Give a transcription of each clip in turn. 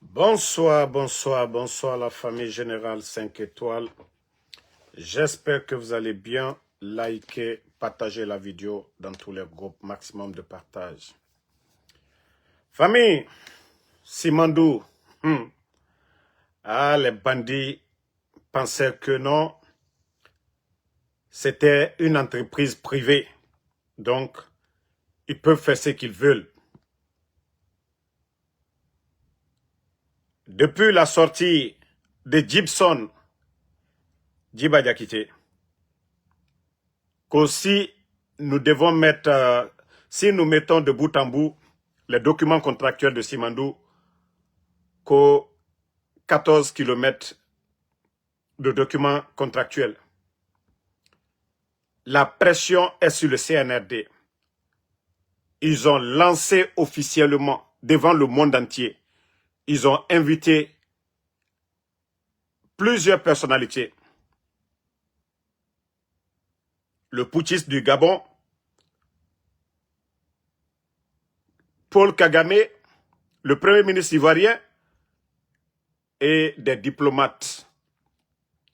Bonsoir, bonsoir, bonsoir la famille générale 5 étoiles. J'espère que vous allez bien. Likez, partagez la vidéo dans tous les groupes, maximum de partage. Famille, Simandou, les bandits pensaient que non, c'était une entreprise privée. Donc, ils peuvent faire ce qu'ils veulent. Depuis la sortie de Gibson, Djiba Diakité, qu'aussi nous devons mettre, si nous mettons de bout en bout les documents contractuels de Simandou, qu'aux 14 km de documents contractuels. La pression est sur le CNRD. Ils ont lancé officiellement devant le monde entier. Ils ont invité plusieurs personnalités. Le putschiste du Gabon, Paul Kagame, le premier ministre ivoirien et des diplomates.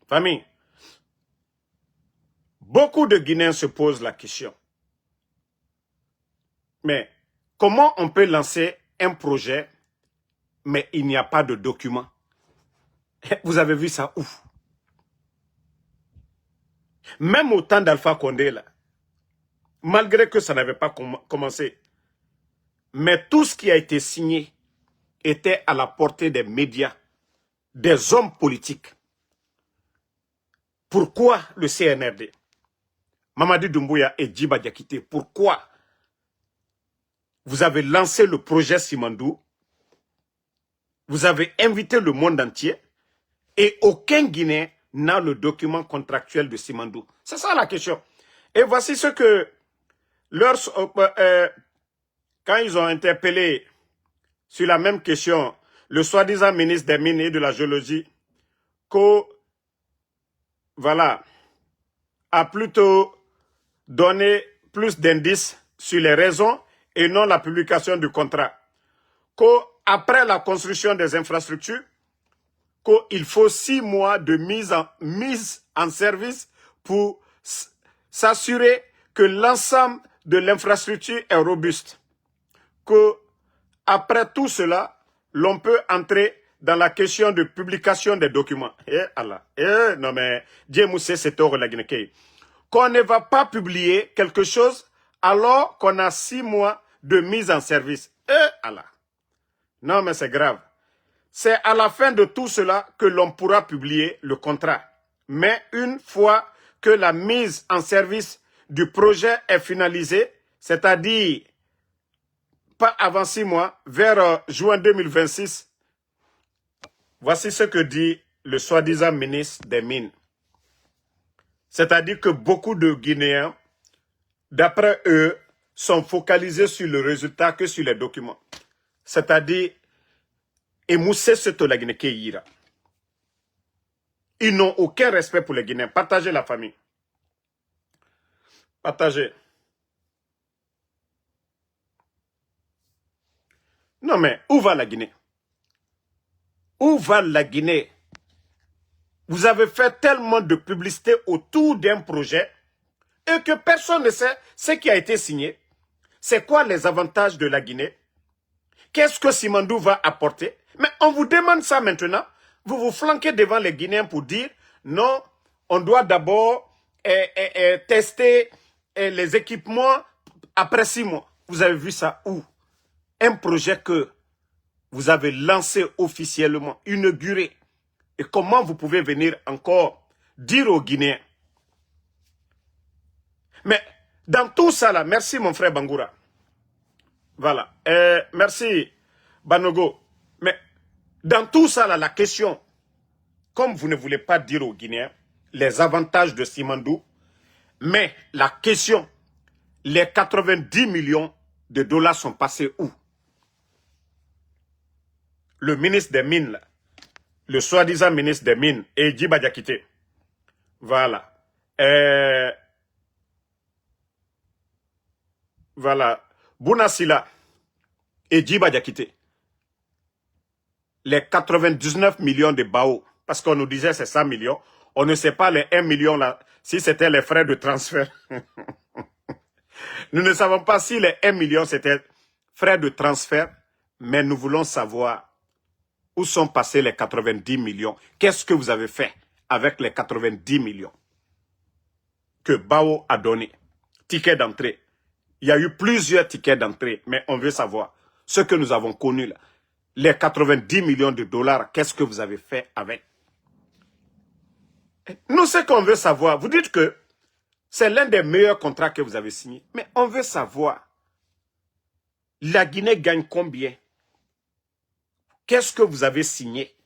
Famille, beaucoup de Guinéens se posent la question. Mais comment on peut lancer un projet, mais il n'y a pas de document? Vous avez vu ça où? Même au temps d'Alpha Condé, là, malgré que ça n'avait pas commencé, mais tout ce qui a été signé était à la portée des médias, des hommes politiques. Pourquoi le CNRD? Mamadi Doumbouya et Djiba Diakité, pourquoi vous avez lancé le projet Simandou? Vous avez invité le monde entier et aucun Guinéen n'a le document contractuel de Simandou. C'est ça la question. Et voici ce que quand ils ont interpellé sur la même question le soi-disant ministre des Mines et de la Géologie, voilà, a plutôt donné plus d'indices sur les raisons et non la publication du contrat. Qu'après la construction des infrastructures, qu'il faut 6 mois de mise en service pour s'assurer que l'ensemble de l'infrastructure est robuste. Qu'après tout cela, l'on peut entrer dans la question de publication des documents. Non mais, Dieu Moussé, c'est au qu'on ne va pas publier quelque chose alors qu'on a 6 mois de mise en service. Non mais c'est grave. C'est à la fin de tout cela que l'on pourra publier le contrat. Mais une fois que la mise en service du projet est finalisée, c'est-à-dire pas avant 6 mois, vers juin 2026, voici ce que dit le soi-disant ministre des Mines. C'est-à-dire que beaucoup de Guinéens, d'après eux, sont focalisés sur le résultat que sur les documents. C'est-à-dire, ils n'ont aucun respect pour les Guinéens. Partagez la famille. Partagez. Non mais, où va la Guinée? Où va la Guinée? Vous avez fait tellement de publicité autour d'un projet et que personne ne sait ce qui a été signé. C'est quoi les avantages de la Guinée? Qu'est-ce que Simandou va apporter? Mais on vous demande ça maintenant. Vous vous flanquez devant les Guinéens pour dire non, on doit d'abord tester les équipements après 6 mois. Vous avez vu ça où? Un projet que vous avez lancé officiellement, inauguré. Et comment vous pouvez venir encore dire aux Guinéens? Mais dans tout ça là, merci mon frère Bangoura. Voilà. Merci Banogo. Mais dans tout ça là, la question, comme vous ne voulez pas dire aux Guinéens les avantages de Simandou, mais la question, les 90 millions de dollars sont passés où? Le ministre des Mines, là, le soi-disant ministre des Mines, et Djiba Diakité. Voilà. Voilà. Bouna Sila et Djiba Diakité. les 99 millions de Bao, parce qu'on nous disait c'est 100 millions, on ne sait pas les 1 million là, si c'était les frais de transfert. Nous ne savons pas si les 1 million c'était frais de transfert, mais nous voulons savoir où sont passés les 90 millions. Qu'est-ce que vous avez fait avec les 90 millions que Bao a donné? Ticket d'entrée. Il y a eu plusieurs tickets d'entrée, mais on veut savoir ce que nous avons connu là. Les 90 millions de dollars, qu'est-ce que vous avez fait avec? Nous, ce qu'on veut savoir, vous dites que c'est l'un des meilleurs contrats que vous avez signé, mais on veut savoir, la Guinée gagne combien? Qu'est-ce que vous avez signé?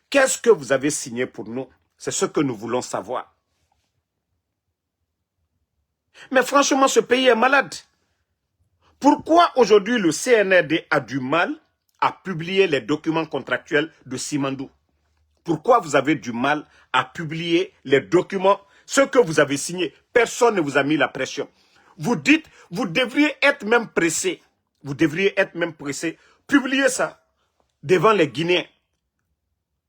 Qu'est-ce que vous avez signé pour nous? C'est ce que nous voulons savoir. Mais franchement, ce pays est malade. Pourquoi aujourd'hui le CNRD a du mal à publier les documents contractuels de Simandou? Pourquoi vous avez du mal à publier les documents, ce que vous avez signé? Personne ne vous a mis la pression. Vous dites, vous devriez être même pressé. Vous devriez être même pressé. Publiez ça devant les Guinéens.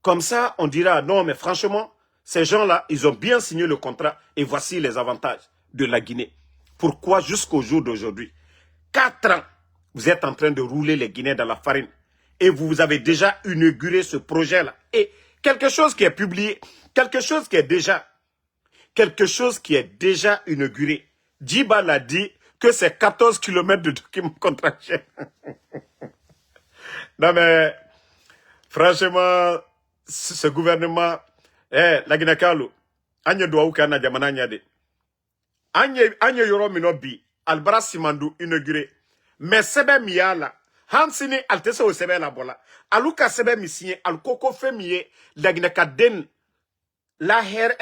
Comme ça, on dira, non, mais franchement, ces gens-là, ils ont bien signé le contrat et voici les avantages de la Guinée. Pourquoi jusqu'au jour d'aujourd'hui, 4 ans, vous êtes en train de rouler les Guinéens dans la farine et vous avez déjà inauguré ce projet-là. Et quelque chose qui est publié, quelque chose qui est déjà inauguré. Djiba l'a dit que c'est 14 km de documents contractuels. Non mais, franchement, ce gouvernement, la Guinée-Kalo, Anya Douaouka na Jamana Nyade. Anya Yoro Minobi, Albara Simandou inauguré. Mais sebe miya la, Hansini altese o sebe la bola. Aluka sebe misigné, alukoko fe miye, la Guinée-Ka den, la her,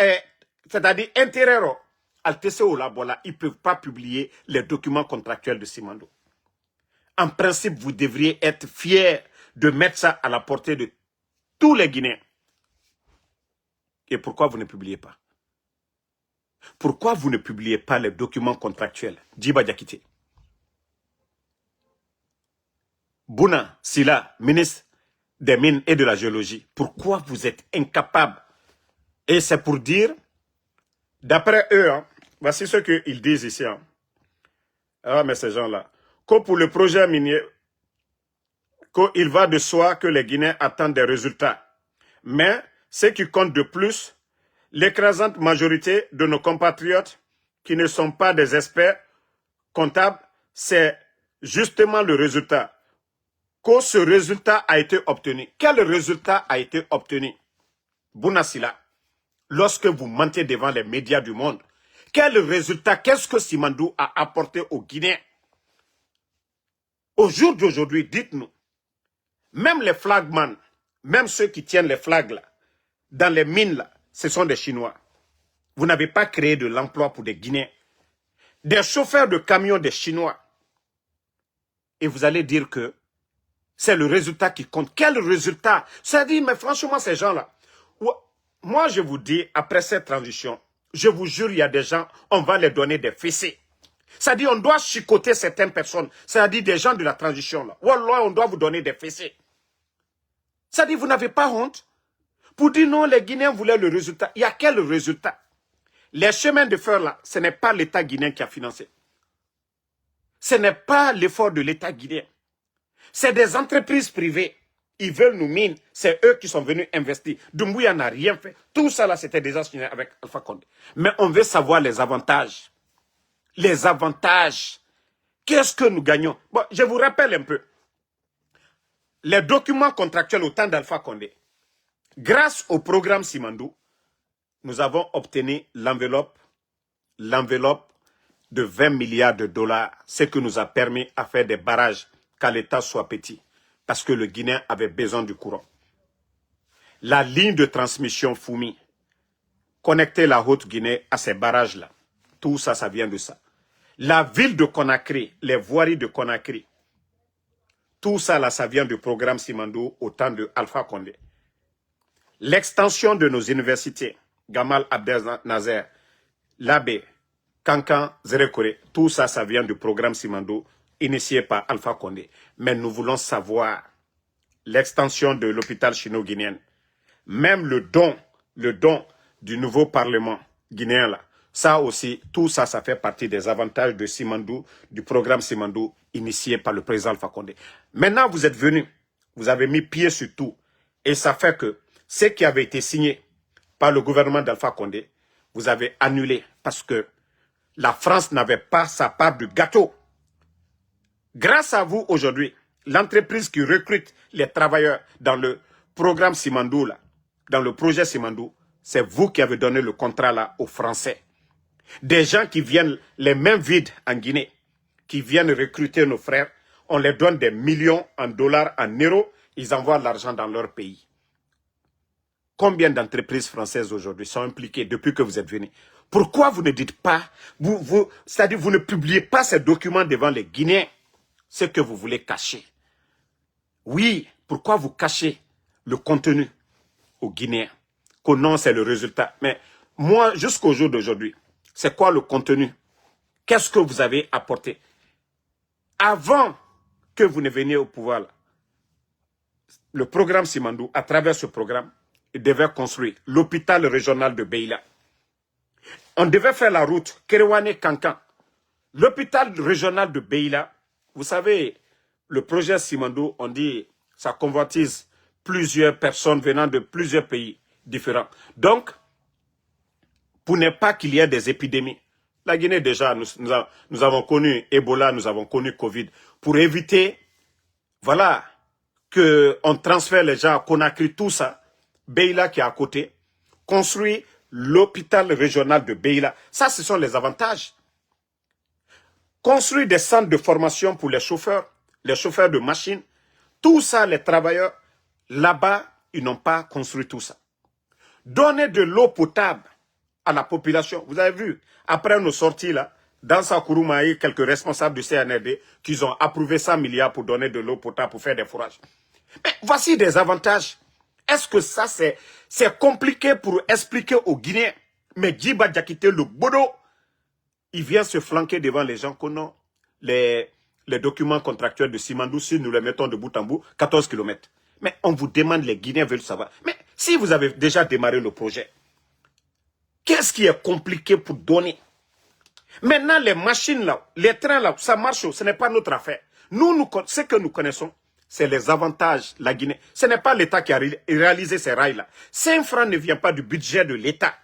c'est-à-dire intérieur, altese o la bola, ils ne peuvent pas publier les documents contractuels de Simandou. En principe, vous devriez être fiers de mettre ça à la portée de tous les Guinéens. Et pourquoi vous ne publiez pas? Pourquoi vous ne publiez pas les documents contractuels? Djiba Diakité. Bouna Sila, ministre des Mines et de la Géologie. Pourquoi vous êtes incapable? Et c'est pour dire, d'après eux, hein, voici ce qu'ils disent ici. Hein. Ah, mais ces gens-là. Que pour le projet minier, qu'il va de soi que les Guinéens attendent des résultats. Mais ce qui compte de plus, l'écrasante majorité de nos compatriotes qui ne sont pas des experts comptables, c'est justement le résultat. Que ce résultat a été obtenu. Quel résultat a été obtenu? Bounasila, lorsque vous mentez devant les médias du monde, quel résultat, qu'est-ce que Simandou a apporté aux Guinéens? Au jour d'aujourd'hui, dites-nous, même les flagman, même ceux qui tiennent les flags là, dans les mines là, ce sont des Chinois. Vous n'avez pas créé de l'emploi pour des Guinéens. Des chauffeurs de camions des Chinois. Et vous allez dire que c'est le résultat qui compte. Quel résultat? Ça dit, mais franchement, ces gens-là, moi je vous dis, après cette transition, je vous jure, il y a des gens, on va les donner des fessées. Ça dit, on doit chicoter certaines personnes. Ça dit, des gens de la transition là. Wallah, on doit vous donner des fessées. Ça dit, vous n'avez pas honte? Pour dire non, les Guinéens voulaient le résultat. Il y a quel résultat? Les chemins de fer là, ce n'est pas l'État guinéen qui a financé. Ce n'est pas l'effort de l'État guinéen. C'est des entreprises privées. Ils veulent nous miner. C'est eux qui sont venus investir. Doumbouya n'a rien fait. Tout ça là, c'était déjà signé avec Alpha Condé. Mais on veut savoir les avantages. Les avantages. Qu'est-ce que nous gagnons? Bon, je vous rappelle un peu. Les documents contractuels au temps d'Alpha Condé. Grâce au programme Simandou, nous avons obtenu l'enveloppe de 20 milliards de dollars, ce qui nous a permis à faire des barrages qu'à l'État soit petit, parce que le Guinéen avait besoin du courant. La ligne de transmission Foumi, connecter la Haute-Guinée à ces barrages-là, tout ça, ça vient de ça. La ville de Conakry, les voiries de Conakry, tout ça, là, ça vient du programme Simandou au temps de Alpha Condé. L'extension de nos universités, Gamal Abdel Nazer, Labé, Kankan, Zérekore, tout ça, ça vient du programme Simandou initié par Alpha Condé. Mais nous voulons savoir l'extension de l'hôpital chino-guinéen, même le don du nouveau parlement guinéen là, ça aussi, tout ça, ça fait partie des avantages de Simandou, du programme Simandou initié par le président Alpha Condé. Maintenant, vous êtes venus, vous avez mis pied sur tout. Et ça fait que ce qui avait été signé par le gouvernement d'Alpha Condé, vous avez annulé parce que la France n'avait pas sa part du gâteau. Grâce à vous, aujourd'hui, l'entreprise qui recrute les travailleurs dans le programme Simandou, là, dans le projet Simandou, c'est vous qui avez donné le contrat là aux Français. Des gens qui viennent les mains vides en Guinée, qui viennent recruter nos frères, on les donne des millions en dollars, en euros, ils envoient l'argent dans leur pays. Combien d'entreprises françaises aujourd'hui sont impliquées depuis que vous êtes venus? Pourquoi vous ne dites pas, c'est-à-dire vous ne publiez pas ces documents devant les Guinéens, ce que vous voulez cacher? Oui, pourquoi vous cachez le contenu aux Guinéens? Que non, c'est le résultat. Mais moi, jusqu'au jour d'aujourd'hui, c'est quoi le contenu? Qu'est-ce que vous avez apporté? Avant que vous ne veniez au pouvoir, là, le programme Simandou, à travers ce programme, il devait construire l'hôpital régional de Beila. On devait faire la route Kerewane-Kankan. L'hôpital régional de Beila, vous savez, le projet Simandou, on dit, ça convoitise plusieurs personnes venant de plusieurs pays différents. Donc, pour ne pas qu'il y ait des épidémies, la Guinée déjà, nous avons connu Ebola, nous avons connu Covid. Pour éviter, voilà, qu'on transfère les gens à Conakry, tout ça, Beila qui est à côté, construit l'hôpital régional de Beila. Ça, ce sont les avantages. Construire des centres de formation pour les chauffeurs de machines, tout ça, les travailleurs, là-bas, ils n'ont pas construit tout ça. Donner de l'eau potable à la population. Vous avez vu, après nos sorties là, dans Sakouroumaï, quelques responsables du CNRD qui ont approuvé 100 milliards pour donner de l'eau potable pour faire des fourrages. Mais voici des avantages. Est-ce que ça c'est compliqué pour expliquer aux Guinéens? Mais Djiba Diakité, le bodo, il vient se flanquer devant les gens qu'on a les documents contractuels de Simandou, si nous les mettons de bout en bout, 14 km. Mais on vous demande, les Guinéens veulent savoir. Mais si vous avez déjà démarré le projet, qu'est-ce qui est compliqué pour donner? Maintenant, les machines là, les trains là, ça marche, ce n'est pas notre affaire. Nous, ce que nous connaissons, c'est les avantages, la Guinée. Ce n'est pas l'État qui a réalisé ces rails-là. 5 francs ne vient pas du budget de l'État.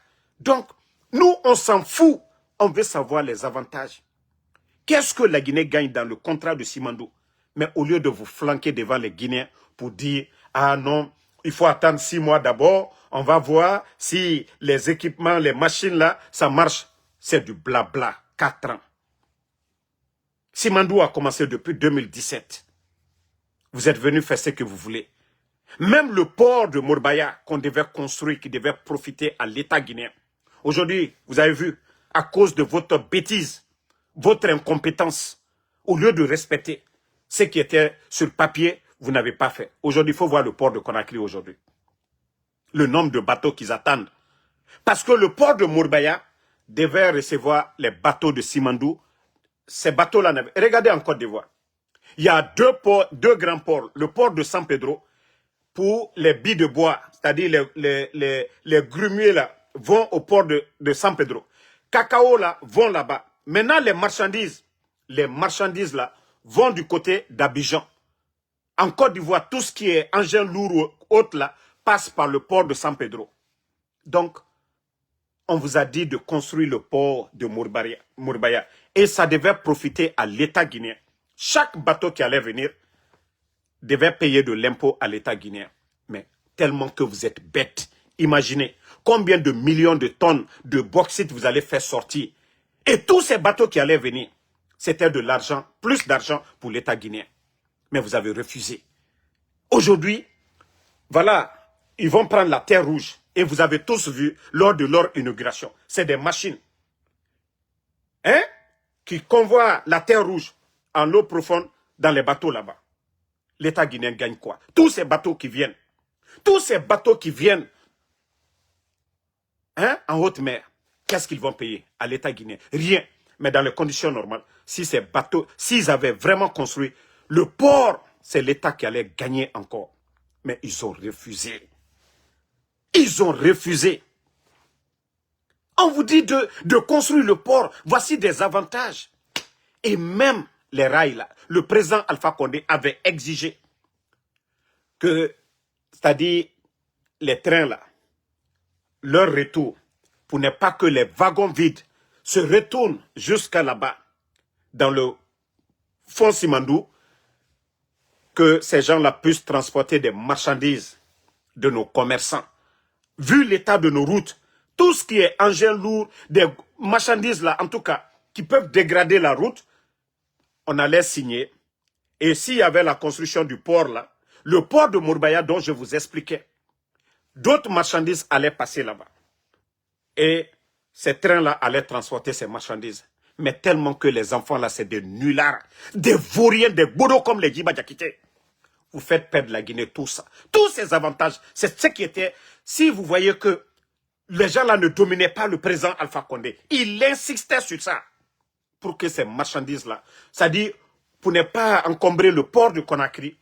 Donc, nous, on s'en fout. On veut savoir les avantages. Qu'est-ce que la Guinée gagne dans le contrat de Simandou? Mais au lieu de vous flanquer devant les Guinéens pour dire, ah non, il faut attendre 6 mois d'abord, on va voir si les équipements, les machines là, ça marche. C'est du blabla, 4 ans. Simandou a commencé depuis 2017. Vous êtes venus faire ce que vous voulez. Même le port de Morbaya qu'on devait construire, qui devait profiter à l'État guinéen. Aujourd'hui, vous avez vu, à cause de votre bêtise, votre incompétence, au lieu de respecter ce qui était sur papier, vous n'avez pas fait. Aujourd'hui, il faut voir le port de Conakry aujourd'hui. Le nombre de bateaux qu'ils attendent. Parce que le port de Morbaya devait recevoir les bateaux de Simandou. Ces bateaux-là, regardez en Côte d'Ivoire. Il y a deux grands ports. Le port de San Pedro, pour les billes de bois, c'est-à-dire les grumiers là, vont au port de San Pedro. Cacao là, vont là-bas. Maintenant, les marchandises là, vont du côté d'Abidjan. En Côte d'Ivoire, tout ce qui est engin lourd ou autre là, passe par le port de San Pedro. Donc, on vous a dit de construire le port de Morbaya. Et ça devait profiter à l'État guinéen. Chaque bateau qui allait venir devait payer de l'impôt à l'État guinéen. Mais tellement que vous êtes bêtes. Imaginez combien de millions de tonnes de bauxite vous allez faire sortir. Et tous ces bateaux qui allaient venir, c'était de l'argent, plus d'argent pour l'État guinéen. Mais vous avez refusé. Aujourd'hui, voilà, ils vont prendre la terre rouge. Et vous avez tous vu lors de leur inauguration. C'est des machines. Hein? Qui convoient la terre rouge en eau profonde dans les bateaux là-bas. L'État guinéen gagne quoi? Tous ces bateaux qui viennent. Tous ces bateaux qui viennent. Hein? En haute mer. Qu'est-ce qu'ils vont payer à l'État guinéen? Rien. Mais dans les conditions normales, si ces bateaux, s'ils avaient vraiment construit, le port, c'est l'État qui allait gagner encore. Mais ils ont refusé. Ils ont refusé. On vous dit de construire le port. Voici des avantages. Et même les rails, là, le président Alpha Condé avait exigé que, c'est-à-dire les trains, là, leur retour, pour ne pas que les wagons vides se retournent jusqu'à là-bas, dans le fond Simandou, que ces gens-là puissent transporter des marchandises de nos commerçants. Vu l'état de nos routes, tout ce qui est engin lourd, des marchandises là, en tout cas, qui peuvent dégrader la route, on allait signer. Et s'il y avait la construction du port là, le port de Mourbaya dont je vous expliquais, d'autres marchandises allaient passer là-bas. Et ces trains-là allaient transporter ces marchandises. Mais tellement que les enfants là, c'est des nullards, des vauriens, des bodos comme les Djiba Diakité. Vous faites perdre la Guinée, tout ça. Tous ces avantages, c'est ce qui était... Si vous voyez que les gens là ne dominaient pas le président Alpha Condé, il insistait sur ça. Pour que ces marchandises-là, c'est-à-dire pour ne pas encombrer le port de Conakry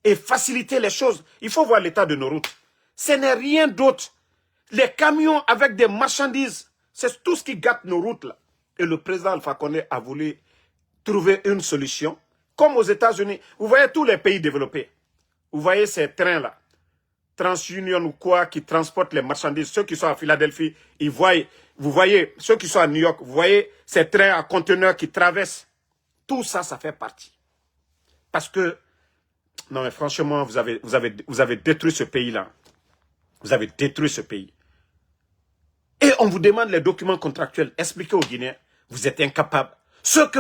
et faciliter les choses, il faut voir l'état de nos routes. Ce n'est rien d'autre. Les camions avec des marchandises, c'est tout ce qui gâte nos routes là. Et le président Alpha Condé a voulu trouver une solution. Comme aux États-Unis, vous voyez tous les pays développés. Vous voyez ces trains-là, TransUnion ou quoi, qui transportent les marchandises. Ceux qui sont à Philadelphie, ils voient, vous voyez, ceux qui sont à New York, vous voyez ces trains à conteneurs qui traversent. Tout ça, ça fait partie. Parce que, non mais franchement, vous avez détruit ce pays-là. Vous avez détruit ce pays. Et on vous demande les documents contractuels. Expliquez aux Guinéens, vous êtes incapables. Ce que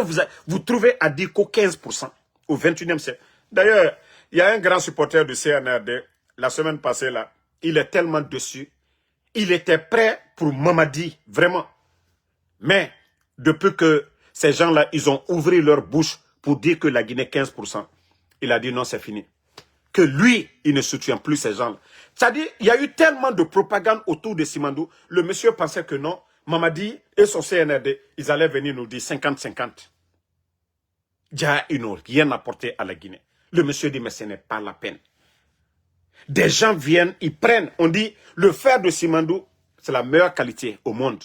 vous trouvez à dire qu'au 15% au 21e siècle. D'ailleurs, il y a un grand supporter du CNRD, la semaine passée là, il est tellement dessus. Il était prêt pour Mamadi, vraiment. Mais, depuis que ces gens-là, ils ont ouvert leur bouche pour dire que la Guinée 15%, il a dit non, c'est fini. Que lui, il ne soutient plus ces gens-là. C'est-à-dire, il y a eu tellement de propagande autour de Simandou, le monsieur pensait que non, Mamadi et son CNRD, ils allaient venir nous dire 50-50. Déjà, ils n'ont rien apporté à la Guinée. Le monsieur dit, mais ce n'est pas la peine. Des gens viennent, ils prennent, on dit, le fer de Simandou, c'est la meilleure qualité au monde.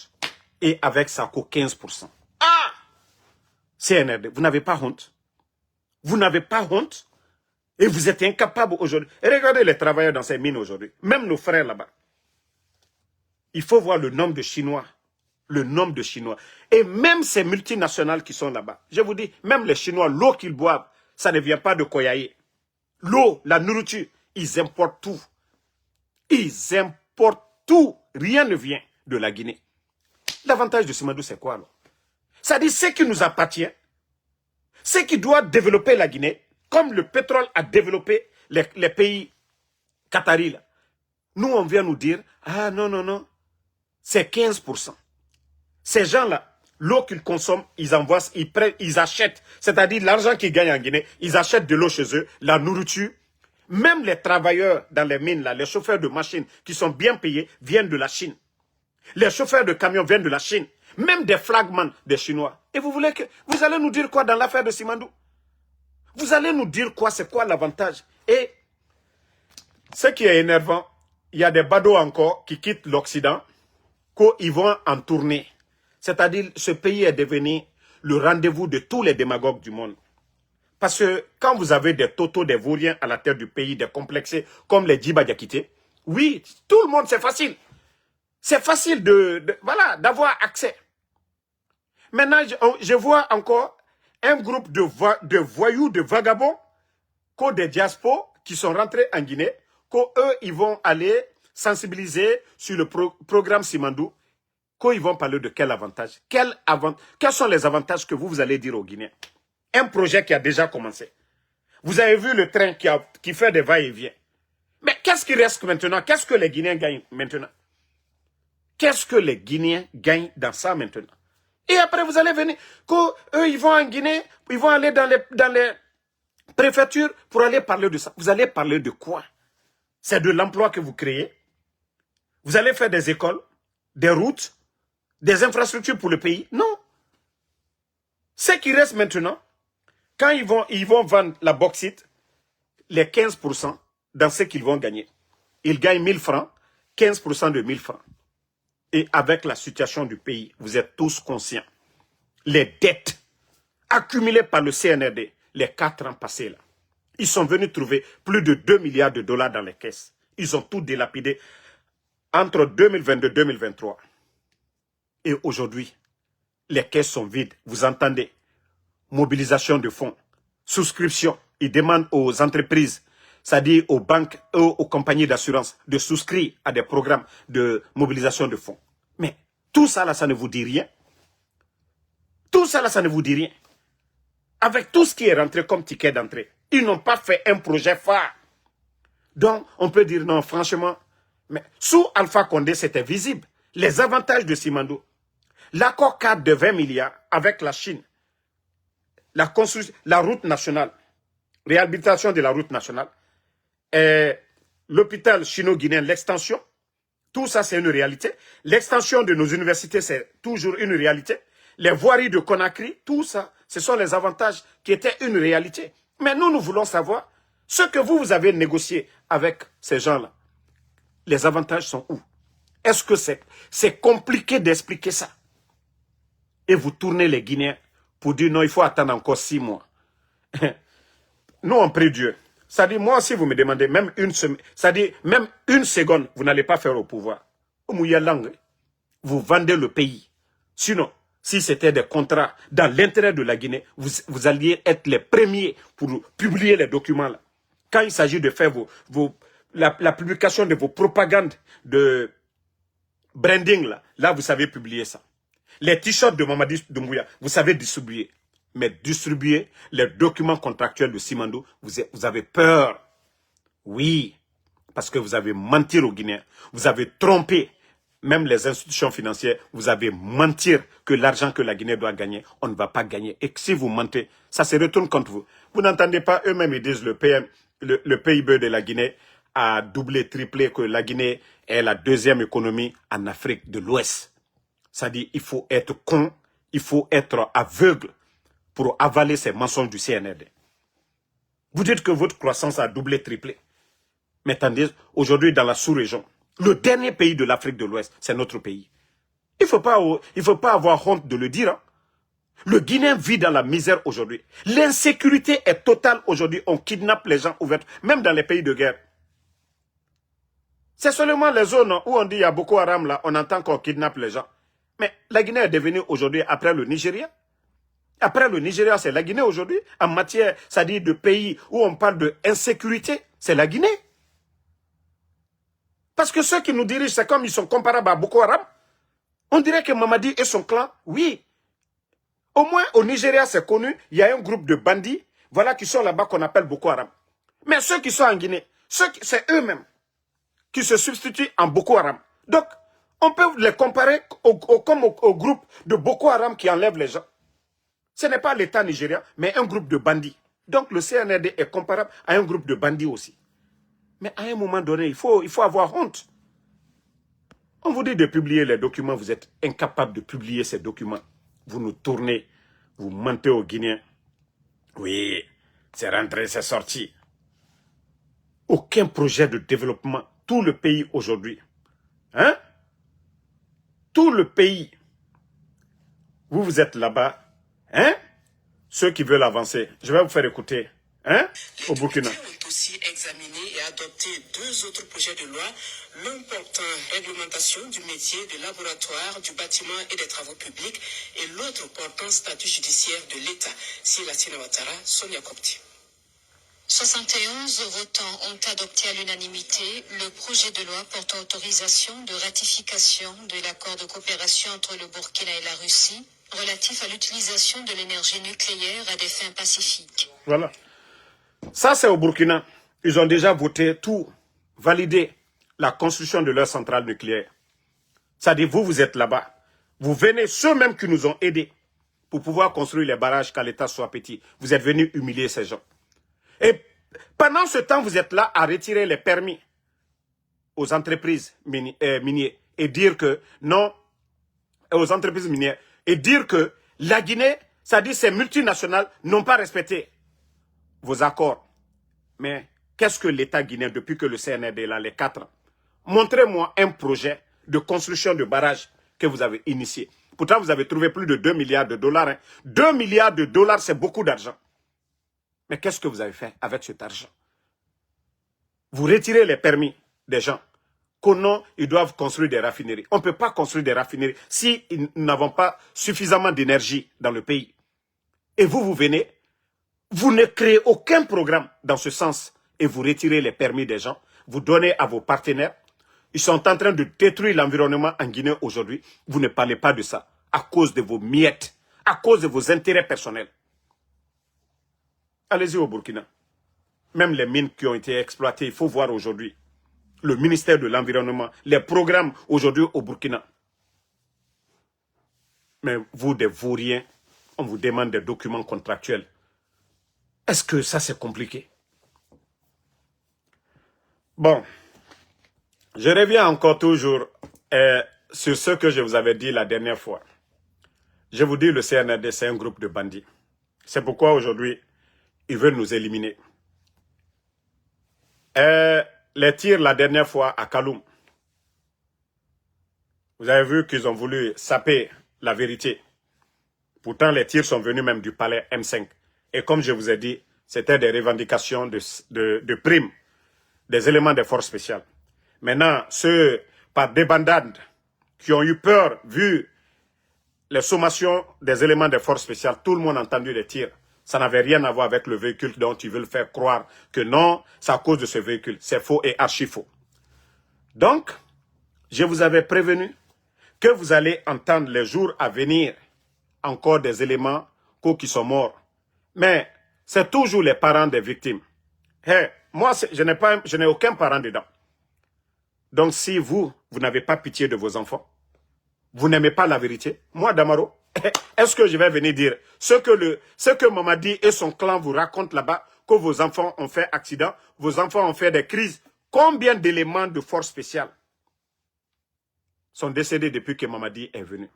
Et avec ça, qu'au 15%. Ah! CNRD, vous n'avez pas honte? Vous n'avez pas honte? Et vous êtes incapable aujourd'hui. Et regardez les travailleurs dans ces mines aujourd'hui. Même nos frères là-bas. Il faut voir le nombre de Chinois. Le nombre de Chinois. Et même ces multinationales qui sont là-bas. Je vous dis, même les Chinois, l'eau qu'ils boivent, ça ne vient pas de Koyaé. L'eau, la nourriture, ils importent tout. Ils importent tout. Rien ne vient de la Guinée. L'avantage de Simandou, c'est quoi alors? Ça dit, ce qui nous appartient, ce qui doit développer la Guinée, comme le pétrole a développé les pays qataris, là. Nous, on vient nous dire, ah non, non, non, c'est 15%. Ces gens-là, l'eau qu'ils consomment, ils envoient, ils prennent, ils achètent. C'est-à-dire l'argent qu'ils gagnent en Guinée, ils achètent de l'eau chez eux, la nourriture. Même les travailleurs dans les mines, là, les chauffeurs de machines qui sont bien payés, viennent de la Chine. Les chauffeurs de camions viennent de la Chine. Même des flagmans des Chinois. Et vous voulez que... Vous allez nous dire quoi dans l'affaire de Simandou? Vous allez nous dire quoi? C'est quoi l'avantage? Et ce qui est énervant, il y a des badauds encore qui quittent l'Occident, qu'ils vont en tournée. C'est-à-dire, ce pays est devenu le rendez-vous de tous les démagogues du monde. Parce que quand vous avez des totos, des vauriens à la tête du pays, des complexés comme les Djiba Diakité, oui, tout le monde, c'est facile. C'est facile voilà, d'avoir accès. Maintenant, je vois encore un groupe de voyous, de vagabonds, des diaspos qui sont rentrés en Guinée, qu'eux, ils vont aller sensibiliser sur le programme Simandou, qu'ils vont parler de quel avantage. Quels sont les avantages que vous allez dire aux Guinéens? Un projet qui a déjà commencé. Vous avez vu le train qui fait des va-et-vient. Mais qu'est-ce qui reste maintenant? Qu'est-ce que les Guinéens gagnent maintenant? Qu'est-ce que les Guinéens gagnent dans ça maintenant? Et après, vous allez venir, qu'eux, ils vont en Guinée, ils vont aller dans les préfectures pour aller parler de ça. Vous allez parler de quoi? C'est de l'emploi que vous créez. Vous allez faire des écoles, des routes, des infrastructures pour le pays? Non. Ce qui reste maintenant, quand ils vont vendre la bauxite, les 15%, dans ce qu'ils vont gagner. Ils gagnent 1000 francs, 15% de 1000 francs. Et avec la situation du pays, vous êtes tous conscients. Les dettes accumulées par le CNRD, les 4 ans passés là, ils sont venus trouver plus de 2 milliards de dollars dans les caisses. Ils ont tout dilapidé entre 2022 et 2023. Et aujourd'hui, les caisses sont vides. Vous entendez? Mobilisation de fonds, souscription. Ils demandent aux entreprises, c'est-à-dire aux banques, aux compagnies d'assurance, de souscrire à des programmes de mobilisation de fonds. Mais tout ça là, ça ne vous dit rien. Tout ça là, ça ne vous dit rien. Avec tout ce qui est rentré comme ticket d'entrée, ils n'ont pas fait un projet phare. Donc, on peut dire non, franchement, mais sous Alpha Condé, c'était visible. Les avantages de Simandou. L'accord cadre de 20 milliards avec la Chine, la construction, la route nationale, réhabilitation de la route nationale, l'hôpital chino-guinéen, l'extension, tout ça c'est une réalité. L'extension de nos universités, c'est toujours une réalité. Les voiries de Conakry, tout ça, ce sont les avantages qui étaient une réalité. Mais nous, nous voulons savoir ce que vous avez négocié avec ces gens-là. Les avantages sont où? Est-ce que c'est compliqué d'expliquer ça? Et vous tournez les Guinéens pour dire non, il faut attendre encore 6 mois. Nous, on prie Dieu. C'est-à-dire, moi, si vous me demandez même une semaine, c'est-à-dire même une seconde, vous n'allez pas faire au pouvoir. Vous vendez le pays. Sinon, si c'était des contrats dans l'intérêt de la Guinée, vous alliez être les premiers pour publier les documents là. Quand il s'agit de faire la publication de vos propagandes de branding là, vous savez publier ça. Les t-shirts de Mamadi Doumbouya, vous savez distribuer. Mais distribuer les documents contractuels de Simandou, vous avez peur. Oui, parce que vous avez menti aux Guinéens. Vous avez trompé même les institutions financières. Vous avez menti que l'argent que la Guinée doit gagner, on ne va pas gagner. Et si vous mentez, ça se retourne contre vous. Vous n'entendez pas, eux-mêmes ils disent le PIB de la Guinée a doublé, triplé, que la Guinée est la 2e économie en Afrique de l'Ouest. C'est-à-dire il faut être con, il faut être aveugle pour avaler ces mensonges du CNRD. Vous dites que votre croissance a doublé, triplé. Mais attendez, aujourd'hui dans la sous-région, le dernier pays de l'Afrique de l'Ouest, c'est notre pays. Il ne faut pas avoir honte de le dire. Hein. Le Guinéen vit dans la misère aujourd'hui. L'insécurité est totale aujourd'hui. On kidnappe les gens ouverts, même dans les pays de guerre. C'est seulement les zones où on dit il y a Boko Haram là, on entend qu'on kidnappe les gens. Mais la Guinée est devenue aujourd'hui, après le Nigeria. Après le Nigeria, c'est la Guinée aujourd'hui. En matière, c'est-à-dire de pays où on parle d'insécurité, c'est la Guinée. Parce que ceux qui nous dirigent, c'est comme ils sont comparables à Boko Haram. On dirait que Mamadi et son clan, oui. Au moins au Nigeria, c'est connu, il y a un groupe de bandits, voilà, qui sont là-bas qu'on appelle Boko Haram. Mais ceux qui sont en Guinée, c'est eux-mêmes qui se substituent en Boko Haram. Donc, on peut les comparer comme au groupe de Boko Haram qui enlève les gens. Ce n'est pas l'État nigérien, mais un groupe de bandits. Donc le CNRD est comparable à un groupe de bandits aussi. Mais à un moment donné, il faut avoir honte. On vous dit de publier les documents, vous êtes incapable de publier ces documents. Vous nous tournez, vous mentez aux Guinéens. Oui, c'est rentré, c'est sorti. Aucun projet de développement. Tout le pays aujourd'hui. Hein? Tout le pays. Vous êtes là-bas. Hein? Ceux qui veulent avancer. Je vais vous faire écouter. Hein? Au Burkina. Les députés ont aussi examiné et adopté 2 autres projets de loi. L'un portant réglementation du métier de laboratoire, du bâtiment et des travaux publics. Et l'autre portant statut judiciaire de l'État. Silatina Ouattara, Sonia Kopti. 71 votants ont adopté à l'unanimité le projet de loi portant autorisation de ratification de l'accord de coopération entre le Burkina et la Russie relatif à l'utilisation de l'énergie nucléaire à des fins pacifiques. Voilà. Ça, c'est au Burkina. Ils ont déjà voté tout, validé la construction de leur centrale nucléaire. C'est-à-dire, vous êtes là-bas. Vous venez, ceux-mêmes qui nous ont aidés pour pouvoir construire les barrages quand l'État soit petit. Vous êtes venus humilier ces gens. Et pendant ce temps, vous êtes là à retirer les permis aux entreprises minières et dire que non, aux entreprises minières, et dire que la Guinée, c'est-à-dire ces multinationales, n'ont pas respecté vos accords. Mais qu'est-ce que l'État guinéen, depuis que le CNRD est là, les 4 ans? Montrez-moi un projet de construction de barrage que vous avez initié. Pourtant, vous avez trouvé plus de 2 milliards de dollars. Hein. 2 milliards de dollars, c'est beaucoup d'argent. Mais qu'est-ce que vous avez fait avec cet argent? Vous retirez les permis des gens. Comment ils doivent construire des raffineries? On ne peut pas construire des raffineries si nous n'avons pas suffisamment d'énergie dans le pays. Et vous venez, vous ne créez aucun programme dans ce sens et vous retirez les permis des gens, vous donnez à vos partenaires. Ils sont en train de détruire l'environnement en Guinée aujourd'hui. Vous ne parlez pas de ça à cause de vos miettes, à cause de vos intérêts personnels. Allez-y au Burkina. Même les mines qui ont été exploitées, il faut voir aujourd'hui le ministère de l'Environnement, les programmes aujourd'hui au Burkina. Mais vous, des vauriens, on vous demande des documents contractuels. Est-ce que ça, c'est compliqué? Bon, je reviens encore toujours sur ce que je vous avais dit la dernière fois. Je vous dis, le CNRD, c'est un groupe de bandits. C'est pourquoi aujourd'hui, ils veulent nous éliminer. Les tirs la dernière fois à Kaloum, vous avez vu qu'ils ont voulu saper la vérité. Pourtant, les tirs sont venus même du palais M5. Et comme je vous ai dit, c'était des revendications de primes, des éléments des forces spéciales. Maintenant, ceux par débandade qui ont eu peur, vu les sommations des éléments des forces spéciales, tout le monde a entendu les tirs. Ça n'avait rien à voir avec le véhicule dont ils veulent faire croire que non, c'est à cause de ce véhicule. C'est faux et archi faux. Donc, je vous avais prévenu que vous allez entendre les jours à venir encore des éléments qui sont morts. Mais c'est toujours les parents des victimes. Hey, moi, je n'ai aucun parent dedans. Donc, si vous n'avez pas pitié de vos enfants, vous n'aimez pas la vérité, moi, Damaro, est-ce que je vais venir dire ce que Mamadi et son clan vous racontent là-bas, que vos enfants ont fait accident, vos enfants ont fait des crises? Combien d'éléments de force spéciale sont décédés depuis que Mamadi est venu?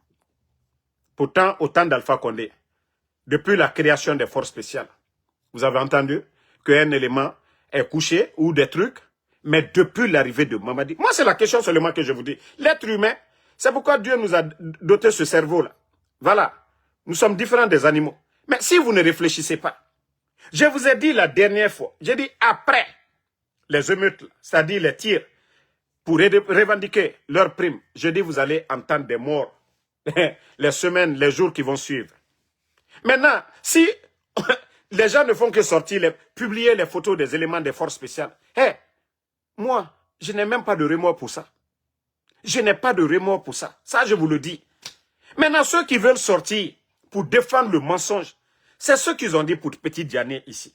Pourtant, au temps d'Alpha Condé, depuis la création des forces spéciales, vous avez entendu qu'un élément est couché ou des trucs, mais depuis l'arrivée de Mamadi. Moi, c'est la question seulement que je vous dis. L'être humain, c'est pourquoi Dieu nous a doté ce cerveau-là. Voilà, nous sommes différents des animaux. Mais si vous ne réfléchissez pas, je vous ai dit la dernière fois, j'ai dit après les émeutes, c'est-à-dire les tirs, pour revendiquer leurs primes, je dis vous allez entendre des morts les semaines, les jours qui vont suivre. Maintenant, si les gens ne font que sortir, publier les photos des éléments des forces spéciales, moi, je n'ai même pas de remords pour ça. Je n'ai pas de remords pour ça. Ça, je vous le dis. Maintenant, ceux qui veulent sortir pour défendre le mensonge, c'est ce qu'ils ont dit pour Petit Diané ici.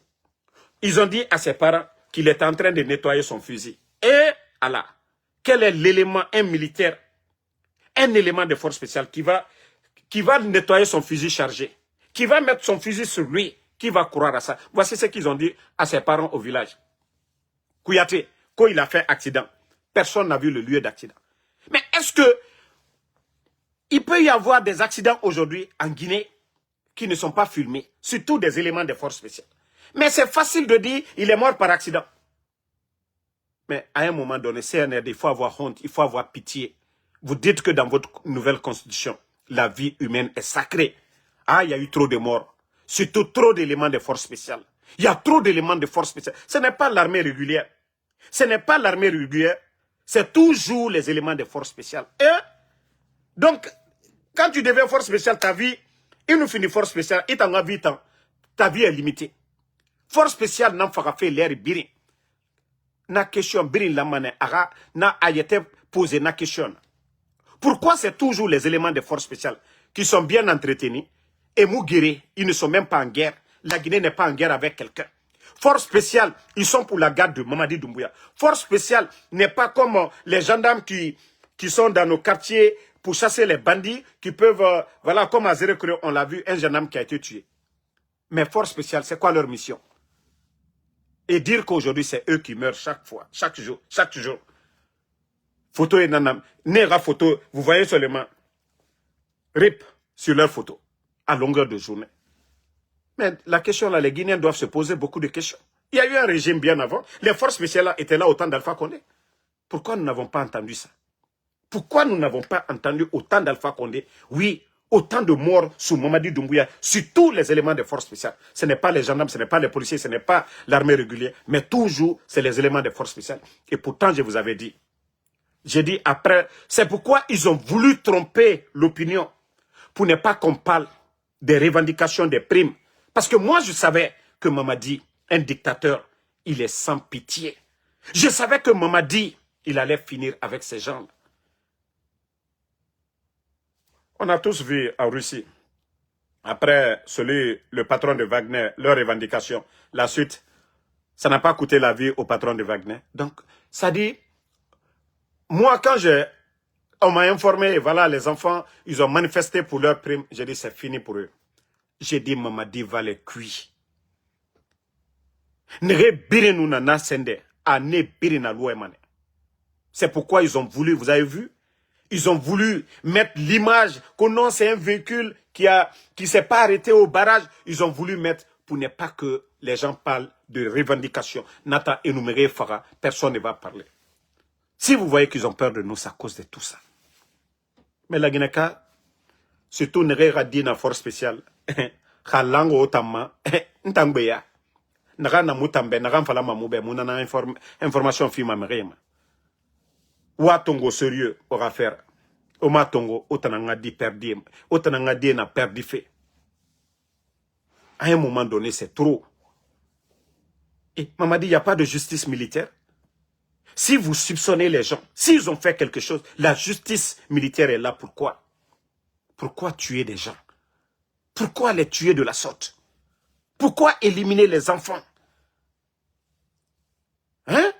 Ils ont dit à ses parents qu'il est en train de nettoyer son fusil. Et, Allah, quel est l'élément, un militaire, un élément de force spéciale qui va nettoyer son fusil chargé, qui va mettre son fusil sur lui, qui va croire à ça? Voici ce qu'ils ont dit à ses parents au village. Kouyaté, quand il a fait accident, personne n'a vu le lieu d'accident. Mais est-ce que il peut y avoir des accidents aujourd'hui en Guinée qui ne sont pas filmés, surtout des éléments des forces spéciales? Mais c'est facile de dire il est mort par accident. Mais à un moment donné, CNRD, il faut avoir honte, il faut avoir pitié. Vous dites que dans votre nouvelle constitution, la vie humaine est sacrée. Ah, il y a eu trop de morts. Surtout trop d'éléments de forces spéciales. Il y a trop d'éléments de forces spéciales. Ce n'est pas l'armée régulière. Ce n'est pas l'armée régulière. C'est toujours les éléments de forces spéciales. Et donc, quand tu deviens force spéciale, ta vie, il nous finit force spéciale, il t'en a 8 ans. Ta vie est limitée. Force spéciale n'a pas fait l'air birin. Na question birin la mané ara na ayete posé na question. Pourquoi c'est toujours les éléments de force spéciale qui sont bien entretenus et Mouguéré, ils ne sont même pas en guerre. La Guinée n'est pas en guerre avec quelqu'un. Force spéciale, ils sont pour la garde de Mamadi Doumbouya. Force spéciale n'est pas comme les gendarmes qui sont dans nos quartiers pour chasser les bandits, qui peuvent, voilà, comme à Zérékré, on l'a vu, un gendarme qui a été tué. Mais force spéciale, c'est quoi leur mission? Et dire qu'aujourd'hui, c'est eux qui meurent chaque fois, chaque jour. Photo et nanam. Nera photo, vous voyez seulement RIP sur leur photo, à longueur de journée. Mais la question là, les Guinéens doivent se poser beaucoup de questions. Il y a eu un régime bien avant. Les forces spéciales étaient là au temps d'Alpha Condé. Pourquoi nous n'avons pas entendu ça? Pourquoi nous n'avons pas entendu autant d'Alpha Condé? Oui, autant de morts sous Mamadi Doumbouya, sur tous les éléments des forces spéciales. Ce n'est pas les gendarmes, ce n'est pas les policiers, ce n'est pas l'armée régulière, mais toujours, c'est les éléments des forces spéciales. Et pourtant, je vous avais dit, j'ai dit après, c'est pourquoi ils ont voulu tromper l'opinion, pour ne pas qu'on parle des revendications des primes. Parce que moi, je savais que Mamadi, un dictateur, il est sans pitié. Je savais que Mamadi, il allait finir avec ces gens-là. On a tous vu en Russie, après le patron de Wagner, leurs revendications, la suite, ça n'a pas coûté la vie au patron de Wagner. Donc, ça dit, moi quand on m'a informé, voilà, les enfants, ils ont manifesté pour leur prime, j'ai dit c'est fini pour eux. J'ai dit Mamadi va les cuire. C'est pourquoi ils ont voulu, vous avez vu, ils ont voulu mettre l'image que non, c'est un véhicule qui s'est pas arrêté au barrage. Ils ont voulu mettre pour ne pas que les gens parlent de revendication. Nata énuméré Farah, personne ne va parler. Si vous voyez qu'ils ont peur de nous, c'est à cause de tout ça. Mais la Guinée-Ka, surtout Nere Radina force spéciale, Khalango Otama, Ntangbeya, Nagana Mutambe, Nagan Falama Moube, Mounana information fima merema. Watongo sérieux pour affaire. Oma Tongo, Otananga dit perdu, Otananga dit n'a perdu fait. À un moment donné, c'est trop. Et maman dit, il n'y a pas de justice militaire. Si vous soupçonnez les gens, s'ils ont fait quelque chose, la justice militaire est là. Pourquoi? Pourquoi tuer des gens? Pourquoi les tuer de la sorte? Pourquoi éliminer les enfants? Hein?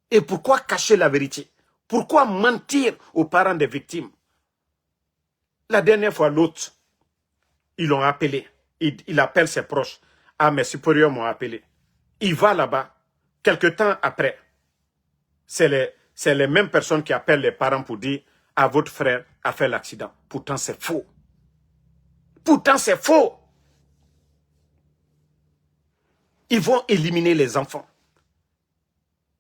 Et pourquoi cacher la vérité? Pourquoi mentir aux parents des victimes? La dernière fois, l'autre, ils l'ont appelé. Il appelle ses proches. Ah, mes supérieurs m'ont appelé. Il va là-bas. Quelque temps après, c'est les mêmes personnes qui appellent les parents pour dire à votre frère a fait l'accident. Pourtant, c'est faux. Pourtant, c'est faux. Ils vont éliminer les enfants.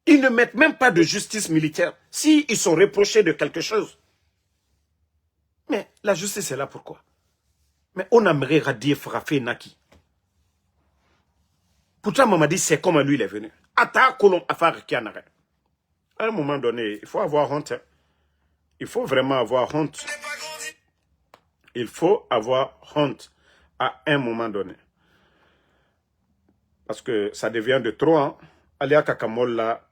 Ils ne mettent même pas de justice militaire s'ils sont reprochés de quelque chose. Mais la justice est là pourquoi? Mais on aimerait radier frappé Naki. Pourtant, maman dit c'est comme lui il est venu. Ata kolon affaire qui en arrête. À un moment donné, il faut avoir honte. Il faut vraiment avoir honte. Il faut avoir honte à un moment donné. Parce que ça devient de trop. Hein? Alia kaka molla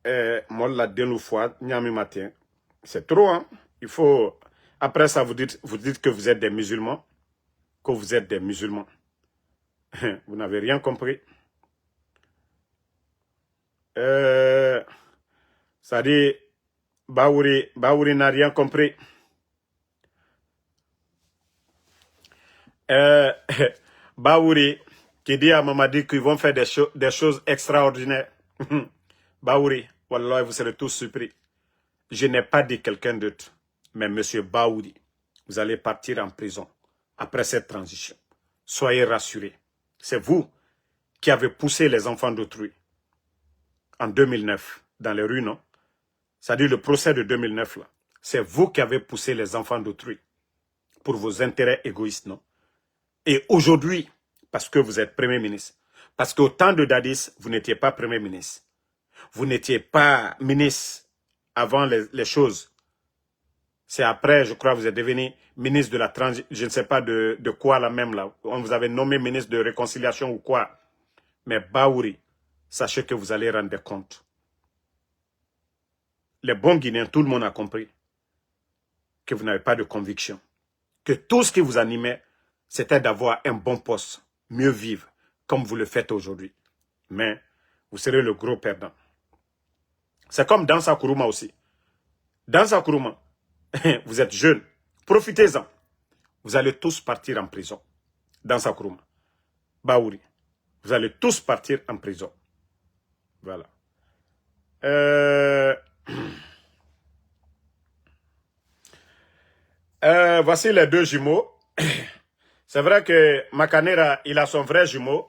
denu fois, nyami matin. C'est trop. Hein? Il faut. Après ça, vous dites que vous êtes des musulmans. Que vous êtes des musulmans. Vous n'avez rien compris. Ça dit, Baouri n'a rien compris. Baouri qui dit à Mamadi qu'ils vont faire des choses extraordinaires. Baouri, wallah, vous serez tous surpris. Je n'ai pas dit quelqu'un d'autre, mais monsieur Baouri, vous allez partir en prison après cette transition. Soyez rassurés. C'est vous qui avez poussé les enfants d'autrui en 2009 dans les rues, non? C'est-à-dire le procès de 2009, là. C'est vous qui avez poussé les enfants d'autrui pour vos intérêts égoïstes, non? Et aujourd'hui, parce que vous êtes Premier ministre, parce qu'au temps de Dadis, vous n'étiez pas Premier ministre. Vous n'étiez pas ministre avant les choses. C'est après, je crois, vous êtes devenu ministre de la transition, je ne sais pas de quoi là même là. On vous avait nommé ministre de réconciliation ou quoi. Mais Baouri, sachez que vous allez rendre compte. Les bons Guinéens, tout le monde a compris que vous n'avez pas de conviction. Que tout ce qui vous animait, c'était d'avoir un bon poste, mieux vivre, comme vous le faites aujourd'hui. Mais vous serez le gros perdant. C'est comme dans Sakuruma aussi. Dans Sakuruma, vous êtes jeune, profitez-en. Vous allez tous partir en prison. Dans Sakuruma. Baouri, vous allez tous partir en prison. Voilà. Voici les deux jumeaux. C'est vrai que Makanera, il a son vrai jumeau.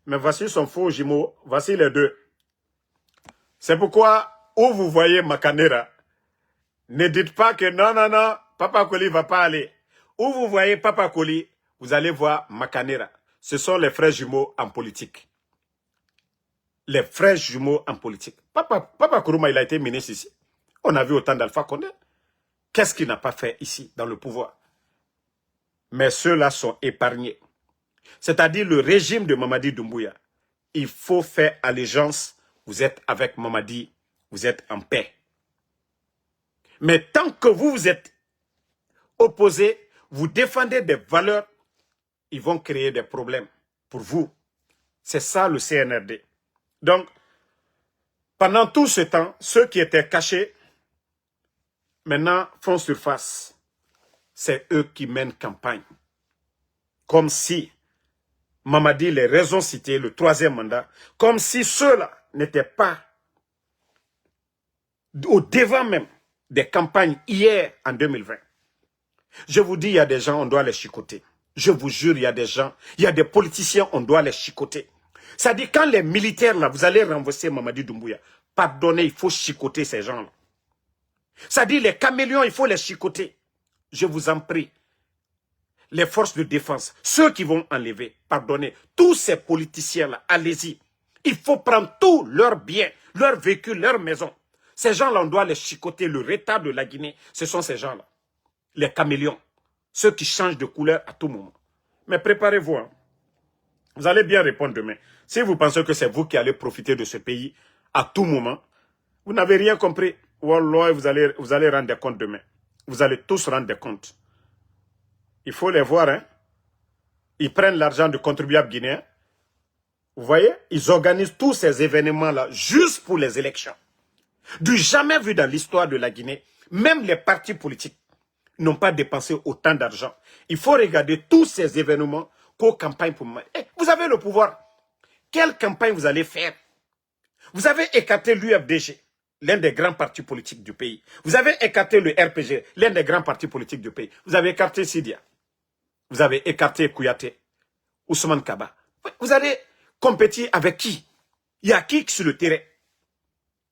Mais voici son faux jumeau. Voici les deux. C'est pourquoi, où vous voyez Makanera, ne dites pas que non, non, non, Papa Koli ne va pas aller. Où vous voyez Papa Koli, vous allez voir Makanera. Ce sont les frères jumeaux en politique. Les frères jumeaux en politique. Papa Kourouma, il a été ministre ici. On a vu autant d'Alpha Condé. Qu'est-ce qu'il n'a pas fait ici, dans le pouvoir? Mais ceux-là sont épargnés. C'est-à-dire le régime de Mamadi Doumbouya. Il faut faire allégeance. Vous êtes avec Mamadi, vous êtes en paix. Mais tant que vous êtes opposés, vous défendez des valeurs, ils vont créer des problèmes pour vous. C'est ça le CNRD. Donc, pendant tout ce temps, ceux qui étaient cachés, maintenant font surface. C'est eux qui mènent campagne. Comme si Mamadi, les raisons citées, le troisième mandat, comme si ceux-là n'étaient pas au devant même des campagnes hier en 2020. Je vous dis, il y a des gens, on doit les chicoter. Je vous jure, il y a des gens, il y a des politiciens, on doit les chicoter. C'est-à-dire, quand les militaires, là, vous allez renverser Mamadi Doumbouya, pardonnez, il faut chicoter ces gens-là. C'est-à-dire, les caméléons, il faut les chicoter. Je vous en prie. Les forces de défense, ceux qui vont enlever, pardonnez, tous ces politiciens-là, allez-y. Il faut prendre tous leurs biens, leurs véhicules, leurs maisons. Ces gens-là, on doit les chicoter. Le retard de la Guinée, ce sont ces gens-là. Les caméléons. Ceux qui changent de couleur à tout moment. Mais préparez-vous. Hein. Vous allez bien répondre demain. Si vous pensez que c'est vous qui allez profiter de ce pays à tout moment, vous n'avez rien compris. Wallah, vous allez rendre des comptes demain. Vous allez tous rendre des comptes. Il faut les voir. Hein. Ils prennent l'argent du contribuable guinéen. Vous voyez, ils organisent tous ces événements-là juste pour les élections. Du jamais vu dans l'histoire de la Guinée, même les partis politiques n'ont pas dépensé autant d'argent. Il faut regarder tous ces événements qu'aux campagnes pour... vous avez le pouvoir. Quelle campagne vous allez faire? Vous avez écarté l'UFDG, l'un des grands partis politiques du pays. Vous avez écarté le RPG, l'un des grands partis politiques du pays. Vous avez écarté Sidia. Vous avez écarté Kouyaté, Ousmane Kaba. Vous allez compétir avec qui? Il y a qui sur le terrain?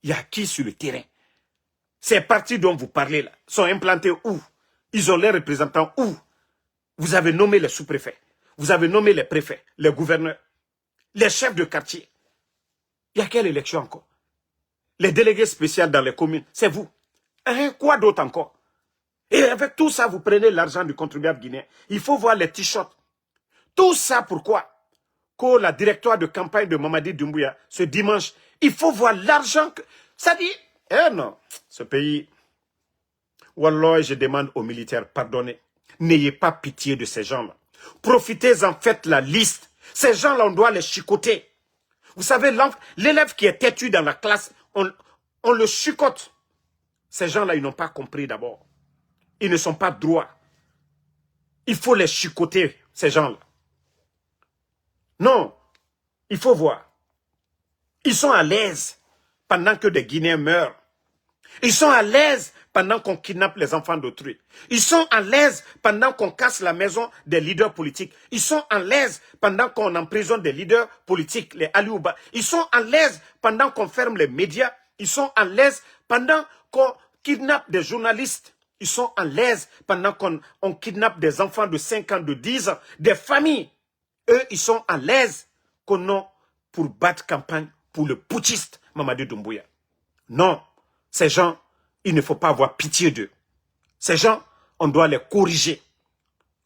Il y a qui sur le terrain? Ces partis dont vous parlez là sont implantés où? Ils ont leurs représentants où? Vous avez nommé les sous-préfets. Vous avez nommé les préfets, les gouverneurs, les chefs de quartier. Il y a quelle élection encore? Les délégués spéciaux dans les communes, c'est vous. Hein, quoi d'autre encore? Et avec tout ça, vous prenez l'argent du contribuable guinéen. Il faut voir les t-shirts. Tout ça pourquoi? Que la directoire de campagne de Mamadi Doumbouya, ce dimanche, il faut voir l'argent que... Ça dit, non, ce pays... Wallah, je demande aux militaires, pardonnez. N'ayez pas pitié de ces gens-là. Profitez-en, faites la liste. Ces gens-là, on doit les chicoter. Vous savez, l'élève qui est têtu dans la classe, on le chicote. Ces gens-là, ils n'ont pas compris d'abord. Ils ne sont pas droits. Il faut les chicoter, ces gens-là. Non, il faut voir. Ils sont à l'aise pendant que des Guinéens meurent. Ils sont à l'aise pendant qu'on kidnappe les enfants d'autrui. Ils sont à l'aise pendant qu'on casse la maison des leaders politiques. Ils sont à l'aise pendant qu'on emprisonne des leaders politiques, les Aliouba. Ils sont à l'aise pendant qu'on ferme les médias. Ils sont à l'aise pendant qu'on kidnappe des journalistes. Ils sont à l'aise pendant qu'on kidnappe des enfants de 5 ans, de 10 ans, des familles. Eux, ils sont à l'aise qu'on a pour battre campagne pour le putschiste Mamadi Doumbouya. Non, ces gens, il ne faut pas avoir pitié d'eux. Ces gens, on doit les corriger.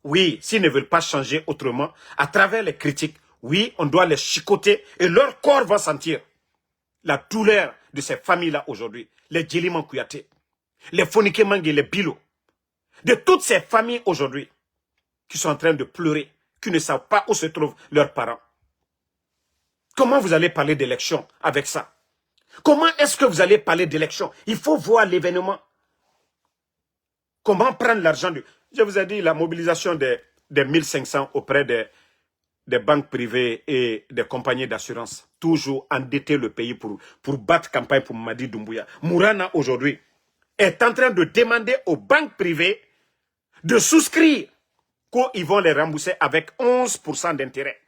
Oui, s'ils ne veulent pas changer autrement, à travers les critiques, oui, on doit les chicoter et leur corps va sentir la douleur de ces familles-là aujourd'hui. Les Djeliman Kouyaté, les Fonike Mangue, les Bilo, de toutes ces familles aujourd'hui qui sont en train de pleurer, qui ne savent pas où se trouvent leurs parents. Comment vous allez parler d'élection avec ça? Comment est-ce que vous allez parler d'élection? Il faut voir l'événement. Comment prendre l'argent du... Je vous ai dit, la mobilisation des 1500 auprès des banques privées et des compagnies d'assurance. Toujours endetter le pays pour battre campagne pour Mamadi Doumbouya. Mourana, aujourd'hui, est en train de demander aux banques privées de souscrire qu'ils vont les rembourser avec 11% d'intérêt.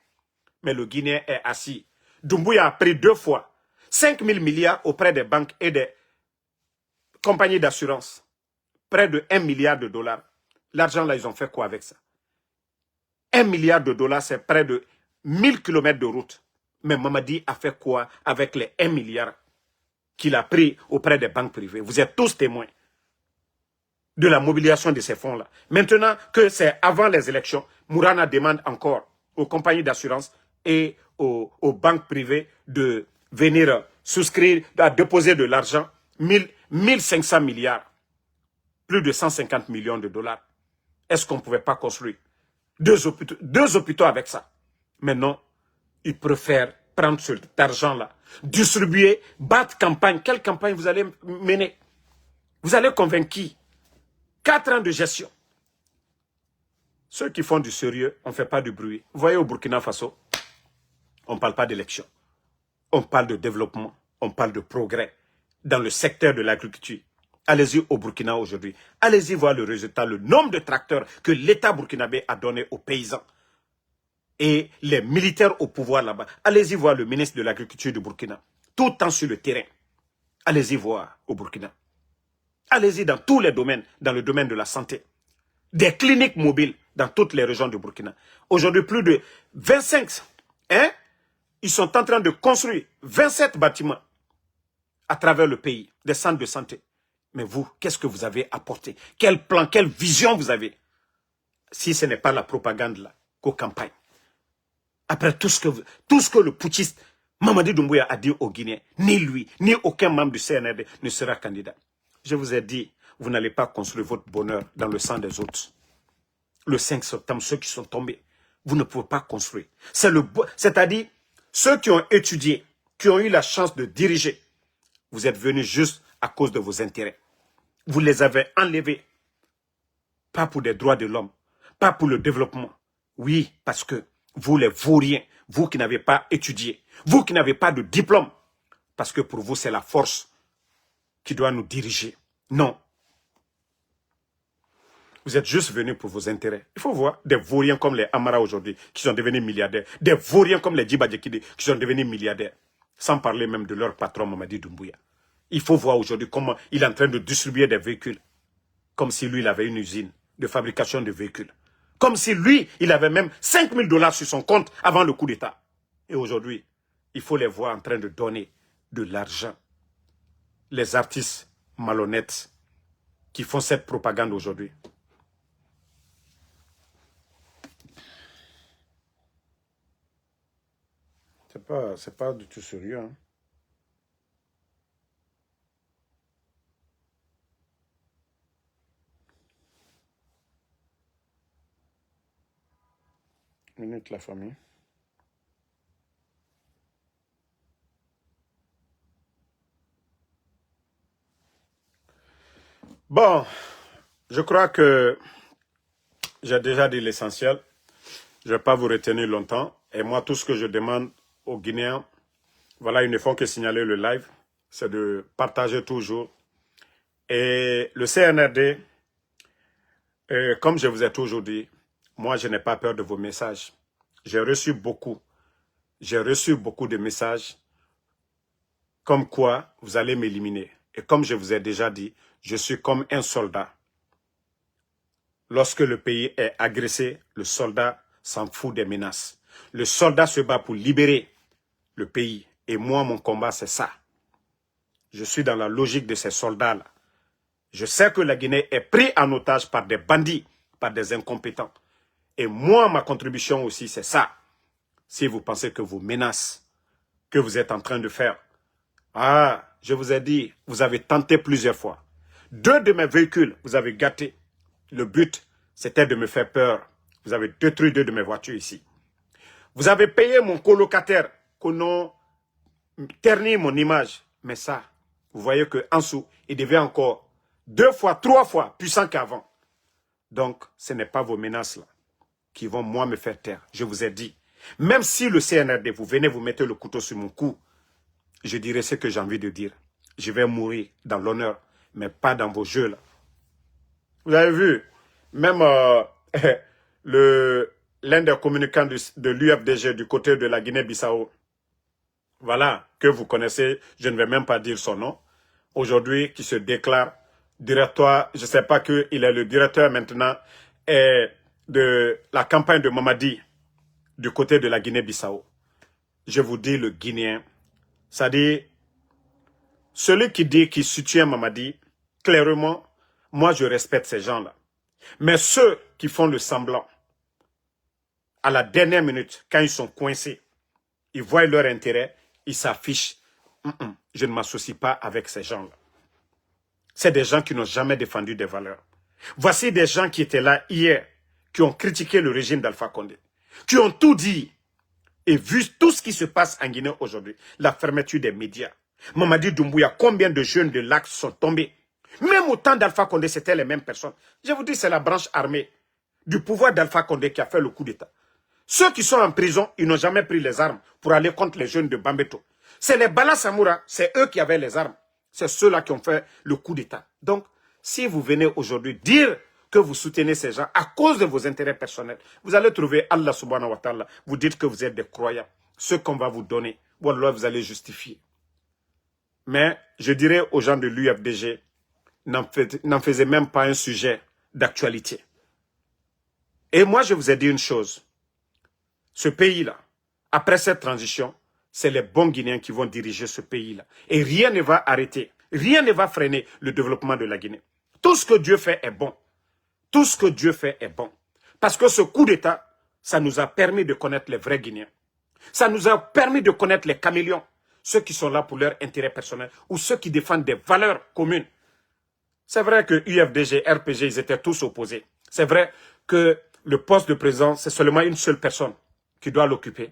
Mais le Guinéen est assis. Doumbouya a pris 2 fois 5 000 milliards auprès des banques et des compagnies d'assurance. Près de 1 milliard de dollars. L'argent là, ils ont fait quoi avec ça? 1 milliard de dollars, c'est près de 1000 km de route. Mais Mamadi a fait quoi avec les 1 milliard qu'il a pris auprès des banques privées? Vous êtes tous témoins de la mobilisation de ces fonds-là. Maintenant que c'est avant les élections, Mourana demande encore aux compagnies d'assurance et aux banques privées de venir souscrire, à déposer de l'argent, 1500 milliards, plus de 150 millions de dollars. Est-ce qu'on ne pouvait pas construire 2 hôpitaux avec ça? Mais non, ils préfèrent prendre cet argent-là, distribuer, battre campagne. Quelle campagne vous allez mener? Vous allez convaincre qui? 4 ans de gestion. Ceux qui font du sérieux, on ne fait pas du bruit. Vous voyez au Burkina Faso, on ne parle pas d'élection. On parle de développement, on parle de progrès dans le secteur de l'agriculture. Allez-y au Burkina aujourd'hui. Allez-y voir le résultat, le nombre de tracteurs que l'État burkinabé a donné aux paysans et les militaires au pouvoir là-bas. Allez-y voir le ministre de l'Agriculture du Burkina, tout le temps sur le terrain. Allez-y voir au Burkina. Allez-y dans tous les domaines, dans le domaine de la santé. Des cliniques mobiles dans toutes les régions du Burkina. Aujourd'hui, plus de 25, ils sont en train de construire 27 bâtiments à travers le pays, des centres de santé. Mais vous, qu'est-ce que vous avez apporté? Quel plan, quelle vision vous avez? Si ce n'est pas la propagande là, qu'aux campagnes. Après tout ce que le putschiste Mamadi Doumbouya a dit aux Guinéens, ni lui, ni aucun membre du CNRD ne sera candidat. Je vous ai dit, vous n'allez pas construire votre bonheur dans le sang des autres. Le 5 septembre, ceux qui sont tombés, vous ne pouvez pas construire. C'est-à-dire, ceux qui ont étudié, qui ont eu la chance de diriger, vous êtes venus juste à cause de vos intérêts. Vous les avez enlevés. Pas pour des droits de l'homme, pas pour le développement. Oui, parce que vous les vauriens, vous qui n'avez pas étudié, vous qui n'avez pas de diplôme, parce que pour vous c'est la force qui doit nous diriger. Non. Vous êtes juste venus pour vos intérêts. Il faut voir des vauriens comme les Amara aujourd'hui, qui sont devenus milliardaires. Des vauriens comme les Djiba Djekidi, qui sont devenus milliardaires. Sans parler même de leur patron Mamadi Doumbouya. Il faut voir aujourd'hui comment il est en train de distribuer des véhicules. Comme si lui, il avait une usine de fabrication de véhicules. Comme si lui, il avait même 5 000 $ sur son compte avant le coup d'État. Et aujourd'hui, il faut les voir en train de donner de l'argent. Les artistes malhonnêtes qui font cette propagande aujourd'hui. C'est pas du tout sérieux. Hein. Minute la famille. Bon, je crois que j'ai déjà dit l'essentiel. Je ne vais pas vous retenir longtemps. Et moi, tout ce que je demande aux Guinéens, voilà, ils ne font que signaler le live, c'est de partager toujours. Et le CNRD, comme je vous ai toujours dit, moi, je n'ai pas peur de vos messages. J'ai reçu beaucoup de messages comme quoi vous allez m'éliminer. Et comme je vous ai déjà dit, je suis comme un soldat. Lorsque le pays est agressé, le soldat s'en fout des menaces. Le soldat se bat pour libérer le pays. Et moi, mon combat, c'est ça. Je suis dans la logique de ces soldats-là. Je sais que la Guinée est prise en otage par des bandits, par des incompétents. Et moi, ma contribution aussi, c'est ça. Si vous pensez que vos menaces, que vous êtes en train de faire, je vous ai dit, vous avez tenté plusieurs fois. 2 de mes véhicules, vous avez gâté. Le but, c'était de me faire peur. Vous avez détruit 2 de mes voitures ici. Vous avez payé mon colocataire, qu'on a terni mon image. Mais ça, vous voyez qu'en dessous, il devient encore 2 fois, 3 fois puissant qu'avant. Donc, ce n'est pas vos menaces là qui vont, moi, me faire taire. Je vous ai dit. Même si le CNRD, vous venez vous mettre le couteau sur mon cou, je dirai ce que j'ai envie de dire. Je vais mourir dans l'honneur, mais pas dans vos jeux là. Vous avez vu, même l'un des communicants de l'UFDG du côté de la Guinée-Bissau, voilà, que vous connaissez, je ne vais même pas dire son nom, aujourd'hui, qui se déclare directeur, je ne sais pas qu'il est le directeur maintenant de la campagne de Mamadi du côté de la Guinée-Bissau. Je vous dis le Guinéen, c'est-à-dire, celui qui dit qu'il soutient Mamadi, clairement, moi je respecte ces gens-là. Mais ceux qui font le semblant, à la dernière minute, quand ils sont coincés, ils voient leur intérêt, ils s'affichent. Je ne m'associe pas avec ces gens-là. C'est des gens qui n'ont jamais défendu des valeurs. Voici des gens qui étaient là hier, qui ont critiqué le régime d'Alpha Condé, qui ont tout dit et vu tout ce qui se passe en Guinée aujourd'hui, la fermeture des médias. Mamadi Doumbouya, combien de jeunes de l'Axe sont tombés? Même au temps d'Alpha Condé, c'était les mêmes personnes. Je vous dis, c'est la branche armée du pouvoir d'Alpha Condé qui a fait le coup d'État. Ceux qui sont en prison, ils n'ont jamais pris les armes pour aller contre les jeunes de Bambeto. C'est les Bala Samoura, c'est eux qui avaient les armes. C'est ceux-là qui ont fait le coup d'État. Donc, si vous venez aujourd'hui dire que vous soutenez ces gens à cause de vos intérêts personnels, vous allez trouver Allah subhanahu wa ta'ala, vous dites que vous êtes des croyants. Ce qu'on va vous donner, wallah, vous allez justifier. Mais je dirais aux gens de l'UFDG, n'en faisait même pas un sujet d'actualité. Et moi, je vous ai dit une chose. Ce pays-là, après cette transition, c'est les bons Guinéens qui vont diriger ce pays-là. Et rien ne va arrêter, rien ne va freiner le développement de la Guinée. Tout ce que Dieu fait est bon. Tout ce que Dieu fait est bon. Parce que ce coup d'État, ça nous a permis de connaître les vrais Guinéens. Ça nous a permis de connaître les caméléons, ceux qui sont là pour leur intérêt personnel ou ceux qui défendent des valeurs communes. C'est vrai que UFDG, RPG, ils étaient tous opposés. C'est vrai que le poste de président, c'est seulement une seule personne qui doit l'occuper.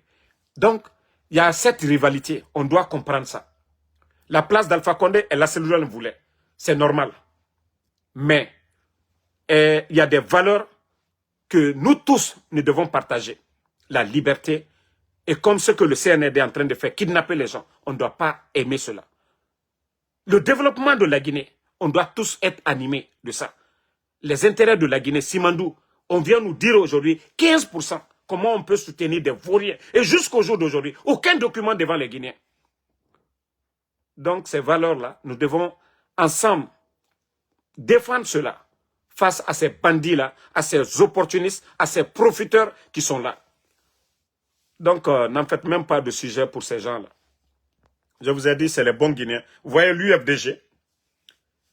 Donc, il y a cette rivalité. On doit comprendre ça. La place d'Alpha Condé, elle a celle où elle voulait. C'est normal. Mais, il y a des valeurs que nous tous, nous devons partager. La liberté. Et comme ce que le CNRD est en train de faire, kidnapper les gens, on ne doit pas aimer cela. Le développement de la Guinée, on doit tous être animés de ça. Les intérêts de la Guinée, Simandou, on vient nous dire aujourd'hui 15%. Comment on peut soutenir des vauriens? Et jusqu'au jour d'aujourd'hui, aucun document devant les Guinéens. Donc ces valeurs-là, nous devons ensemble défendre cela face à ces bandits-là, à ces opportunistes, à ces profiteurs qui sont là. Donc n'en faites même pas de sujet pour ces gens-là. Je vous ai dit, c'est les bons Guinéens. Vous voyez l'UFDG.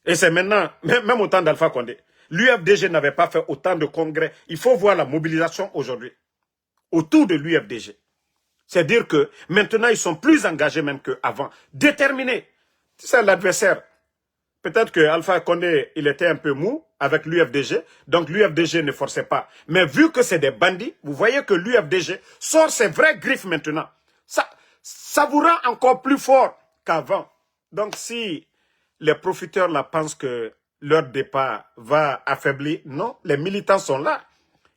Et c'est maintenant, même au temps d'Alpha Condé, l'UFDG n'avait pas fait autant de congrès. Il faut voir la mobilisation aujourd'hui autour de l'UFDG. C'est dire que maintenant, ils sont plus engagés même qu'avant. Déterminés. C'est l'adversaire. Peut-être que Alpha Condé, il était un peu mou avec l'UFDG. Donc l'UFDG ne forçait pas. Mais vu que c'est des bandits, vous voyez que l'UFDG sort ses vraies griffes maintenant. Ça vous rend encore plus fort qu'avant. Donc si les profiteurs là pensent que leur départ va affaiblir, non, les militants sont là.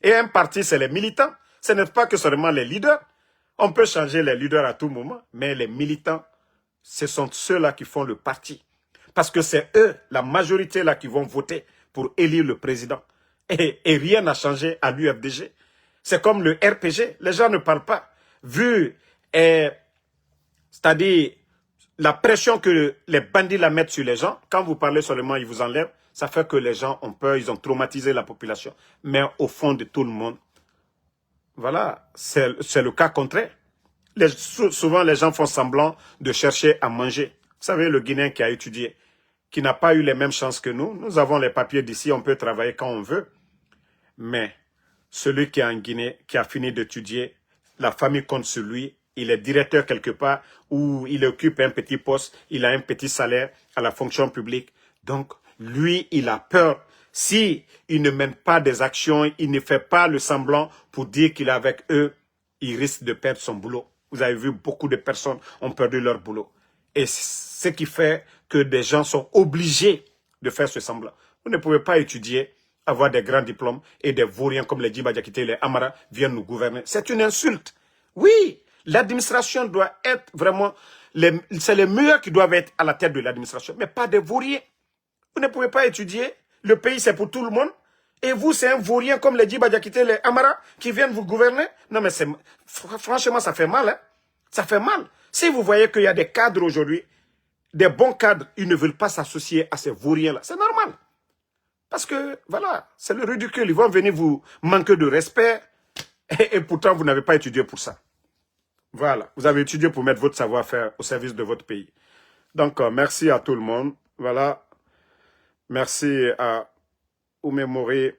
Et un parti, c'est les militants. Ce n'est pas que seulement les leaders. On peut changer les leaders à tout moment, mais les militants, ce sont ceux-là qui font le parti. Parce que c'est eux, la majorité là, qui vont voter pour élire le président. Et rien n'a changé à l'UFDG. C'est comme le RPG, les gens ne parlent pas. Vu, c'est-à-dire la pression que les bandits la mettent sur les gens, quand vous parlez seulement, ils vous enlèvent, ça fait que les gens ont peur, ils ont traumatisé la population. Mais au fond de tout le monde, voilà, c'est le cas contraire. Souvent, les gens font semblant de chercher à manger. Vous savez, le Guinéen qui a étudié, qui n'a pas eu les mêmes chances que nous avons les papiers d'ici, on peut travailler quand on veut. Mais celui qui est en Guinée, qui a fini d'étudier, la famille compte sur lui, il est directeur quelque part, ou il occupe un petit poste, il a un petit salaire à la fonction publique. Donc, lui, il a peur. Si il ne mène pas des actions, il ne fait pas le semblant pour dire qu'il est avec eux, il risque de perdre son boulot. Vous avez vu, beaucoup de personnes ont perdu leur boulot. Et ce qui fait que des gens sont obligés de faire ce semblant. Vous ne pouvez pas étudier, avoir des grands diplômes et des vauriens comme les Djiba Diakité, les Amara viennent nous gouverner. C'est une insulte. Oui, l'administration doit être vraiment... C'est les meilleurs qui doivent être à la tête de l'administration, mais pas des vauriens. Vous ne pouvez pas étudier. Le pays, c'est pour tout le monde. Et vous, c'est un vaurien comme les Djiba Diakité, les Amara, qui viennent vous gouverner. Non, mais franchement, ça fait mal. Hein? Ça fait mal. Si vous voyez qu'il y a des cadres aujourd'hui, des bons cadres, ils ne veulent pas s'associer à ces vauriens-là. C'est normal. Parce que, voilà, c'est le ridicule. Ils vont venir vous manquer de respect. Et pourtant, vous n'avez pas étudié pour ça. Voilà. Vous avez étudié pour mettre votre savoir-faire au service de votre pays. Donc, merci à tout le monde. Voilà. Merci à Oumémori.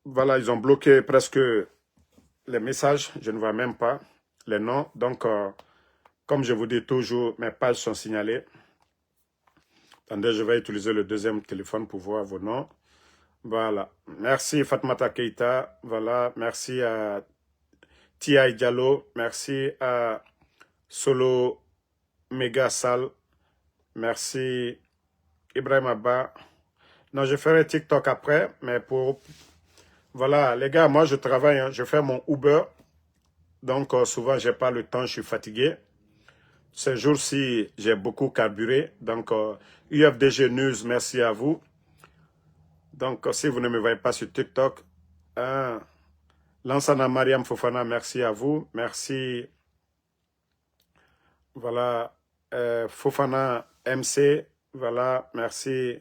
Voilà, ils ont bloqué presque les messages. Je ne vois même pas les noms. Donc, comme je vous dis toujours, mes pages sont signalées. Attendez, je vais utiliser le deuxième téléphone pour voir vos noms. Voilà. Merci Fatmata Keita. Voilà. Merci à Tia Diallo. Merci à Solo Mega Sal. Merci Ibrahim Abba. Non, je ferai TikTok après, mais pour... Voilà, les gars, moi je travaille, hein, je fais mon Uber. Donc souvent, je n'ai pas le temps, je suis fatigué. Ces jours-ci, j'ai beaucoup carburé. Donc, UFDG News, merci à vous. Donc, si vous ne me voyez pas sur TikTok, Lansana Mariam Fofana, merci à vous. Merci. Voilà. Fofana MC, voilà, merci.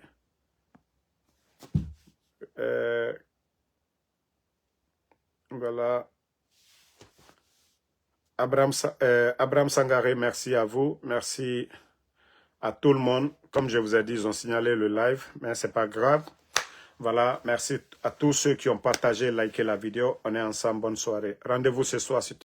Voilà. Abraham Sangaré, merci à vous. Merci à tout le monde. Comme je vous ai dit, ils ont signalé le live, mais ce n'est pas grave. Voilà, merci à tous ceux qui ont partagé, liké la vidéo. On est ensemble, bonne soirée. Rendez-vous ce soir sur